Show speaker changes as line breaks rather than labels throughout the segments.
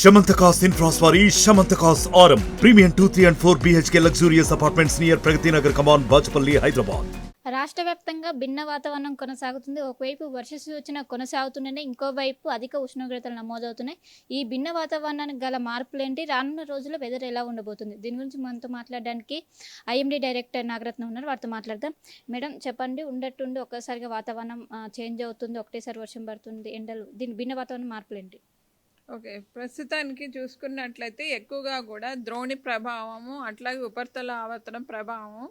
Shamantakas Infraswari, Shamantakas Aurum. Premium 2, 3 and 4 BHK luxurious apartments near Pragati Nagar, Kaman, Bachapalli, Hyderabad.
రాష్ట్ర వ్యాప్తంగా భిన్న వాతావరణం కొనసాగుతుంది. ఒకవైపు వర్ష సూచన కొనసాగుతుండనే ఇంకోవైపు అధిక ఉష్ణోగ్రతలు నమోదవుతున్నాయి. ఈ భిన్న వాతావరణానికి గల మార్పులేంటి, రానున్న రోజుల్లో వెదర్ ఎలా ఉండబోతుంది, దీని గురించి మనతో మాట్లాడడానికి ఐఎండీ డైరెక్టర్ నాగరత్నం ఉన్నారు. వారితో మాట్లాడదాం. మేడం చెప్పండి, ఉండట్టుండి ఒక్కసారిగా వాతావరణం చేంజ్ అవుతుంది, ఒకటేసారి వర్షం పడుతుంది, ఎండలు, దీని భిన్న వాతావరణ మార్పులేంటి?
ఓకే, ప్రస్తుతానికి చూసుకున్నట్లయితే ఎక్కువగా కూడా ద్రోణి ప్రభావము అట్లాగే ఉపరితల ఆవర్తనం ప్రభావం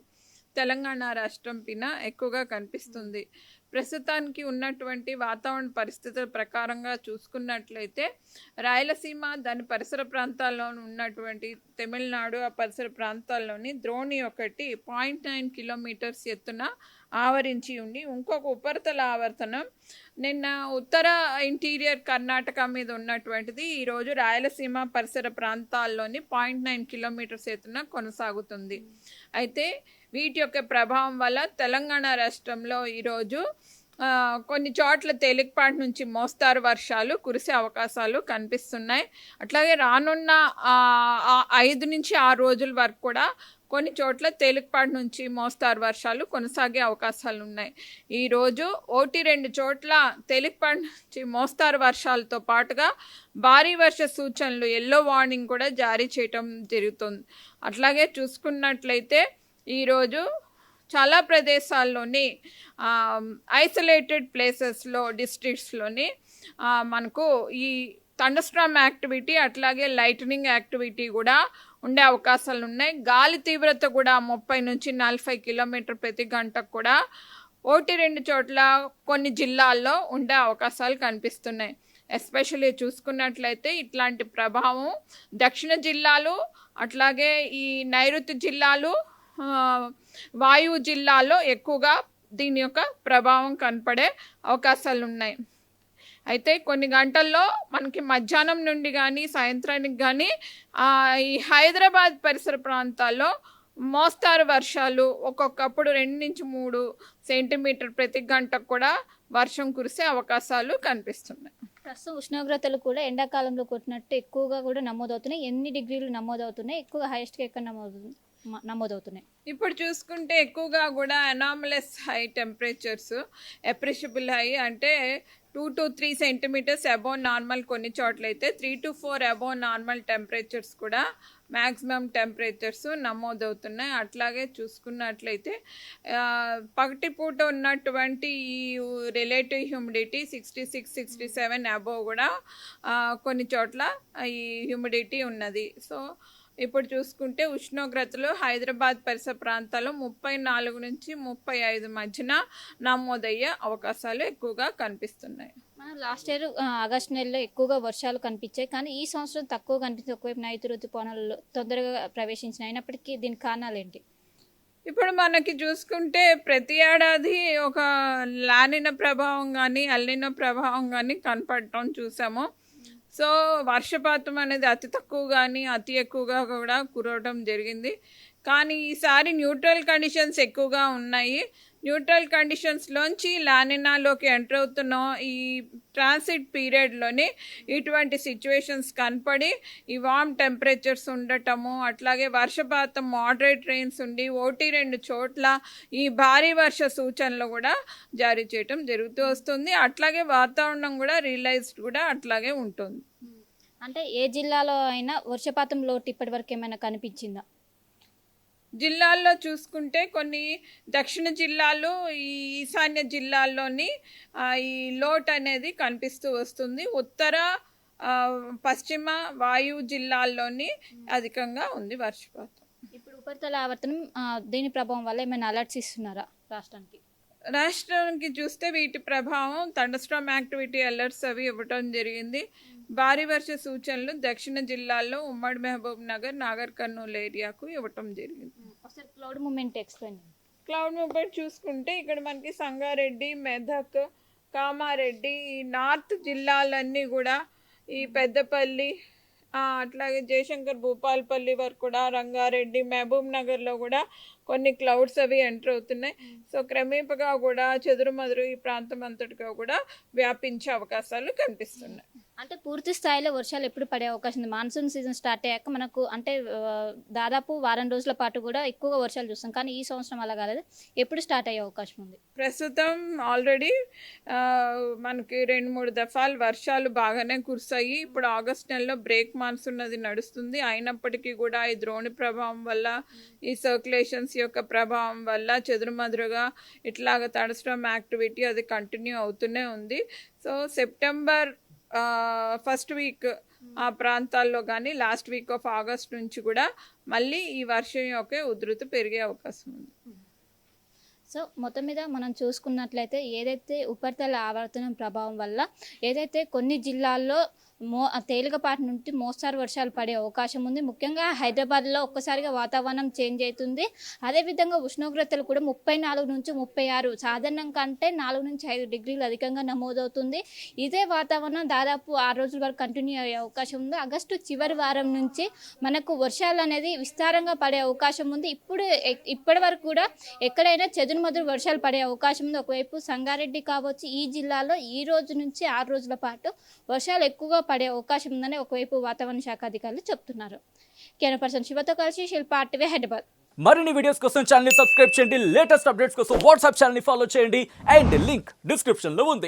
తెలంగాణ రాష్ట్రం పైన ఎక్కువగా కనిపిస్తుంది. ప్రస్తుతానికి ఉన్నటువంటి వాతావరణ పరిస్థితుల ప్రకారంగా చూసుకున్నట్లయితే రాయలసీమ దాని పరిసర ప్రాంతాల్లో ఉన్నటువంటి తమిళనాడు ఆ పరిసర ప్రాంతాల్లోని ద్రోణి ఒకటి 0.9 కిలోమీటర్స్ ఎత్తున ఆవరించి ఉండి ఇంకొక ఉపరితల ఆవర్తనం నిన్న ఉత్తర ఇంటీరియర్ కర్ణాటక మీద ఉన్నటువంటిది ఈరోజు రాయలసీమ పరిసర ప్రాంతాల్లోని 0.9 కిలోమీటర్స్ ఎత్తున కొనసాగుతుంది. అయితే వీటి యొక్క ప్రభావం వల్ల తెలంగాణ రాష్ట్రంలో ఈరోజు కొన్ని చోట్ల తేలికపాటి నుంచి మోస్తారు వర్షాలు కురిసే అవకాశాలు కనిపిస్తున్నాయి. అట్లాగే రానున్న 5 నుంచి 6 రోజుల వరకు కూడా కొన్ని చోట్ల తేలికపాటి నుంచి మోస్తారు వర్షాలు కొనసాగే అవకాశాలు ఉన్నాయి. ఈరోజు 1-2 చోట్ల తేలికపాటి నుంచి మోస్తారు వర్షాలతో పాటుగా భారీ వర్ష సూచనలు ఎల్లో వార్నింగ్ కూడా జారీ చేయటం జరుగుతుంది. అట్లాగే చూసుకున్నట్లయితే ఈరోజు చాలా ప్రదేశాల్లోని ఐసోలేటెడ్ ప్లేసెస్లో డిస్ట్రిక్ట్స్లోని మనకు ఈ థండర్స్టార్మ్ యాక్టివిటీ అట్లాగే లైటనింగ్ యాక్టివిటీ కూడా ఉండే అవకాశాలు ఉన్నాయి. గాలి తీవ్రత కూడా 30 నుంచి 40 కిలోమీటర్ ప్రతి గంటకు కూడా 1-2 చోట్ల కొన్ని జిల్లాల్లో ఉండే అవకాశాలు కనిపిస్తున్నాయి. ఎస్పెషల్లీ చూసుకున్నట్లయితే ఇట్లాంటి ప్రభావం దక్షిణ జిల్లాలు అట్లాగే ఈ నైరుతి జిల్లాలు వాయువు జిల్లాల్లో ఎక్కువగా దీని యొక్క ప్రభావం కనపడే అవకాశాలు ఉన్నాయి. అయితే కొన్ని గంటల్లో మనకి మధ్యాహ్నం నుండి కానీ సాయంత్రానికి కానీ ఈ హైదరాబాద్ పరిసర ప్రాంతాల్లో మోస్తారు వర్షాలు ఒక్కొక్కప్పుడు 2 నుంచి 3 సెంటీమీటర్ ప్రతి గంటకు కూడా వర్షం కురిసే అవకాశాలు కనిపిస్తున్నాయి.
ప్రస్తుతం ఉష్ణోగ్రతలు కూడా ఎండాకాలంలో కొట్టినట్టు ఎక్కువగా కూడా నమోదవుతున్నాయి. ఎన్ని డిగ్రీలు నమోదవుతున్నాయి, ఎక్కువగా హైయెస్ట్గా ఎక్కడ నమోదవుతున్నాయి?
ఇప్పుడు చూసుకుంటే ఎక్కువగా కూడా anomalous high temperatures, appreciable high అంటే 2 to 3 సెంటీమీటర్స్ అబోవ్ నార్మల్, కొన్ని చోట్ల అయితే 3 to 4 అబోవ్ నార్మల్ టెంపరేచర్స్ కూడా మ్యాక్సిమం టెంపరేచర్స్ నమోదవుతున్నాయి. అట్లాగే చూసుకున్నట్లయితే పగటిపూట ఉన్నటువంటి ఈ రిలేటివ్ హ్యూమిడిటీ 66-67 అబోవ్ కూడా కొన్ని చోట్ల ఈ హ్యూమిడిటీ ఉన్నది. సో ఇప్పుడు చూసుకుంటే ఉష్ణోగ్రతలు హైదరాబాద్ పరిసర ప్రాంతాల్లో 34 నుంచి 35 మధ్యన నమోదయ్యే అవకాశాలు ఎక్కువగా కనిపిస్తున్నాయి.
లాస్ట్ ఇయర్ ఆగస్టు నెలలో ఎక్కువగా వర్షాలు కనిపించాయి, కానీ ఈ సంవత్సరం తక్కువ కనిపించింది. ఒకవైపు నైరుతి ఋతుపవనాలు తొందరగా ప్రవేశించిన అయినప్పటికీ దీనికి కారణాలు ఏంటి?
ఇప్పుడు మనకి చూసుకుంటే ప్రతి ఏడాది ఒక లానిన ప్రభావం కానీ అల్లిన ప్రభావం కానీ కనపడటం చూసాము. సో వర్షపాతం అనేది అతి తక్కువ కానీ అతి ఎక్కువగా కూడా కురవడం జరిగింది. కానీ ఈసారి న్యూట్రల్ కండిషన్స్ ఎక్కువగా ఉన్నాయి. న్యూట్రల్ కండిషన్స్లోంచి లానినాలోకి ఎంటర్ అవుతున్న ఈ ట్రాన్సిట్ పీరియడ్లోని ఇటువంటి సిచ్యువేషన్స్ కనపడి ఈ వార్మ్ టెంపరేచర్స్ ఉండటము అట్లాగే వర్షపాతం మోడరేట్ రెయిన్స్ ఉండి 1-2 చోట్ల ఈ భారీ వర్ష సూచనలు కూడా జారీ చేయటం జరుగుతూ వస్తుంది. అట్లాగే వాతావరణం కూడా రియలైజ్డ్ కూడా అట్లాగే ఉంటుంది.
అంటే ఏ జిల్లాలో అయినా వర్షపాతం లోటు ఇప్పటి వరకు ఏమైనా కనిపించిందా?
జిల్లాల్లో చూసుకుంటే కొన్ని దక్షిణ జిల్లాలు ఈ ఈశాన్య జిల్లాల్లోని ఈ లోటు అనేది కనిపిస్తూ వస్తుంది. ఉత్తర పశ్చిమ వాయువు జిల్లాల్లోని అధికంగా ఉంది వర్షపాతం.
ఇప్పుడు ఉపరితల ఆవర్తనం దీని ప్రభావం వల్ల ఏమైనా అలర్ట్స్ ఇస్తున్నారా
రాష్ట్రానికి చూస్తే వీటి ప్రభావం థండర్స్టార్మ్ యాక్టివిటీ అలర్ట్స్ అవి ఇవ్వటం జరిగింది. భారీ వర్ష సూచనలు దక్షిణ జిల్లాల్లో ఉమ్మడి మహబూబ్ నగర్ నాగర్ కర్నూలు ఏరియాకు ఇవ్వటం జరిగింది.
ఒకసారి cloud movement explain.
Cloud movement చూసుకుంటే ఇక్కడ మనకి సంగారెడ్డి, మెదక్, కామారెడ్డి ఈ నార్త్ జిల్లాలన్నీ కూడా ఈ పెద్దపల్లి అట్లాగే జయశంకర్ భూపాలపల్లి వరకు కూడా రంగారెడ్డి మహబూబ్ నగర్లో కూడా కొన్ని క్లౌడ్స్ అవి ఎంటర్ అవుతున్నాయి. సో క్రమేపగా కూడా చెదురుమదురు ఈ ప్రాంతం అంతటిగా కూడా వ్యాపించే అవకాశాలు కనిపిస్తున్నాయి.
అంటే పూర్తి స్థాయిలో వర్షాలు ఎప్పుడు పడే అవకాశం ఉంది? మాన్సూన్ సీజన్ స్టార్ట్ అయ్యాక మనకు అంటే దాదాపు వారం రోజుల పాటు కూడా ఎక్కువగా వర్షాలు చూస్తాం, కానీ ఈ సంవత్సరం అలా కాలేదు. ఎప్పుడు స్టార్ట్ అయ్యే అవకాశం ఉంది?
ప్రస్తుతం ఆల్రెడీ మనకి 2-3 దఫాలు వర్షాలు బాగానే కురిసాయి. ఇప్పుడు ఆగస్ట్ నెలలో బ్రేక్ మాన్సూన్ అది నడుస్తుంది. అయినప్పటికీ కూడా ఈ ద్రోణి ప్రభావం వల్ల, ఈ సర్క్యులేషన్స్ యొక్క ప్రభావం వల్ల చెదురుమదురుగా ఇట్లాగ తడస్ట్రామ్ యాక్టివిటీ అది కంటిన్యూ అవుతూనే ఉంది. సో సెప్టెంబర్ ఫస్ట్ వీక్ ఆ ప్రాంతాల్లో కానీ లాస్ట్ వీక్ ఆఫ్ ఆగస్ట్ నుంచి కూడా మళ్ళీ ఈ వర్షం యొక్క ఉధృతి పెరిగే అవకాశం ఉంది.
సో మొత్తం మీద మనం చూసుకున్నట్లయితే ఏదైతే ఉపరితల ఆవర్తనం ప్రభావం వల్ల ఏదైతే కొన్ని జిల్లాల్లో తేలికపాటి నుండి మోస్తారు వర్షాలు పడే అవకాశం ఉంది. ముఖ్యంగా హైదరాబాద్లో ఒక్కసారిగా వాతావరణం చేంజ్ అవుతుంది. అదేవిధంగా ఉష్ణోగ్రతలు కూడా 34 నుంచి 36 సాధారణం కంటే 4 నుంచి 5 డిగ్రీలు అధికంగా నమోదవుతుంది. ఇదే వాతావరణం దాదాపు 6 రోజుల వరకు కంటిన్యూ అయ్యే అవకాశం ఉంది. ఆగస్టు చివరి వారం నుంచి మనకు వర్షాలు అనేది విస్తారంగా పడే అవకాశం ఉంది. ఇప్పటి వరకు కూడా ఎక్కడైనా చెదురుమదురు వర్షాలు పడే అవకాశం ఉంది. ఒకవైపు సంగారెడ్డి కావచ్చు, ఈ జిల్లాలో ఈ రోజు నుంచి 6 రోజుల పాటు వర్షాలు ఎక్కువగా పడే అవకాశం ఉందని ఒకవైపు వాతావరణ శాఖ అధికారులు చెప్తున్నారు. కెమెరా పర్సన్ శివతో కలిసి శిల్పా టీవీ హైదరాబాద్.
మరిన్ని వీడియోస్ కోసం ఛానల్ ని సబ్స్క్రైబ్ చేయండి. లేటెస్ట్ అప్డేట్స్ కోసం వాట్సాప్ ఛానల్ ని ఫాలో చేయండి. అండ్ లింక్ డిస్క్రిప్షన్ లో ఉంది.